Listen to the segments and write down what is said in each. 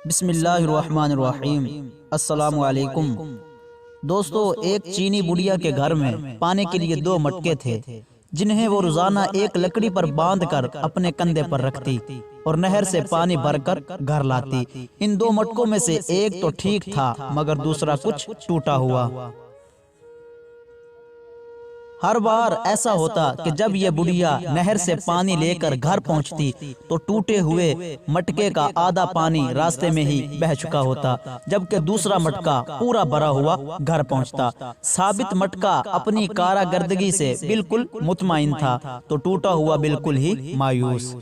بسم اللہ الرحمن الرحیم۔ السلام علیکم دوستو، ایک چینی بڑھیا کے گھر میں پانی کے لیے دو مٹکے تھے جنہیں وہ روزانہ ایک لکڑی پر باندھ کر اپنے کندھے پر رکھتی اور نہر سے پانی بھر کر گھر لاتی۔ ان دو مٹکوں میں سے ایک تو ٹھیک تھا مگر دوسرا کچھ ٹوٹا ہوا۔ ہر بار ایسا ہوتا کہ جب یہ بڑھیا نہر سے پانی لے کر گھر پہنچتی تو ٹوٹے ہوئے مٹکے کا آدھا پانی راستے میں ہی بہہ چکا ہوتا، جبکہ دوسرا مٹکا پورا بھرا ہوا گھر پہنچتا۔ ثابت مٹکا اپنی کارکردگی سے بالکل مطمئن تھا تو ٹوٹا ہوا بالکل ہی مایوس۔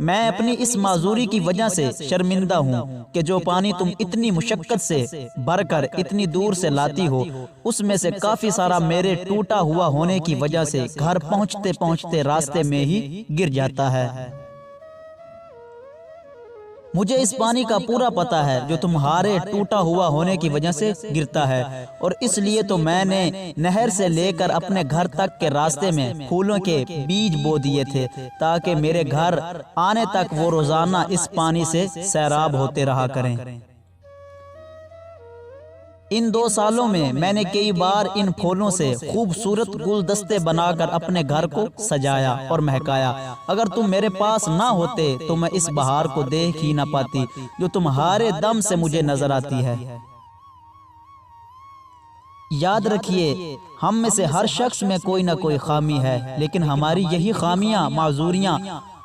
میں اپنی اس معذوری کی وجہ سے شرمندہ ہوں کہ جو پانی تم اتنی مشقت سے بھر کر اتنی دور سے لاتی ہو، اس میں سے کافی سارا میرے ٹوٹا ہوا ہونے کی وجہ سے گھر پہنچتے پہنچتے راستے میں ہی گر جاتا ہے۔ مجھے اس پانی کا پورا پتہ ہے جو تمہارے ٹوٹا ہوا ہونے کی وجہ سے گرتا ہے، اور اس لیے تو میں نے نہر سے لے کر اپنے گھر تک کے راستے میں پھولوں کے بیج بو دیے تھے تاکہ میرے گھر آنے تک وہ روزانہ اس پانی سے سیراب ہوتے رہا کریں۔ ان 2 سالوں میں نے کئی بار ان پھولوں سے خوبصورت گلدستے بنا کر اپنے گھر کو سجایا اور مہکایا۔ اگر تم میرے پاس نہ ہوتے تو میں اس بہار کو دیکھ ہی نہ پاتی جو تمہارے دم سے مجھے نظر آتی ہے۔ یاد رکھیے، ہم میں سے ہر شخص میں کوئی نہ کوئی خامی ہے، لیکن ہماری یہی خامیاں، معذوریاں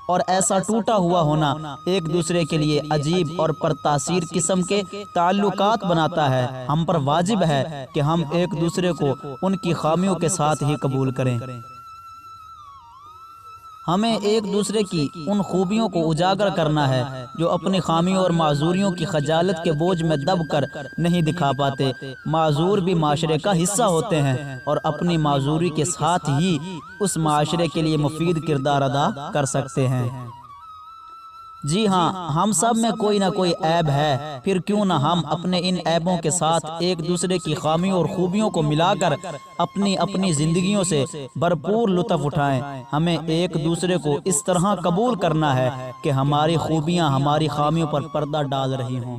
اور ایسا ٹوٹا ہوا ہونا ایک دوسرے کے لیے عجیب اور پرتاثیر قسم کے تعلقات بناتا ہے۔ ہم پر واجب ہے کہ ہم ایک دوسرے کو ان کی خامیوں کے ساتھ ہی قبول کریں۔ ہمیں ایک دوسرے کی ان خوبیوں کو اجاگر کرنا ہے جو اپنی خامیوں اور معذوریوں کی خجالت کے بوجھ میں دب کر نہیں دکھا پاتے۔ معذور بھی معاشرے کا حصہ ہوتے ہیں اور اپنی معذوری کے ساتھ ہی اس معاشرے کے لیے مفید کردار ادا کر سکتے ہیں۔ جی ہاں، ہم سب میں کوئی نہ کوئی عیب ہے، پھر کیوں نہ ہم اپنے ان عیبوں کے ساتھ ایک دوسرے کی خامیوں اور خوبیوں کو ملا کر اپنی زندگیوں سے بھرپور لطف اٹھائیں۔ ہمیں ایک دوسرے کو اس طرح قبول کرنا ہے کہ ہماری خوبیاں ہماری خامیوں پر پردہ ڈال رہی ہوں۔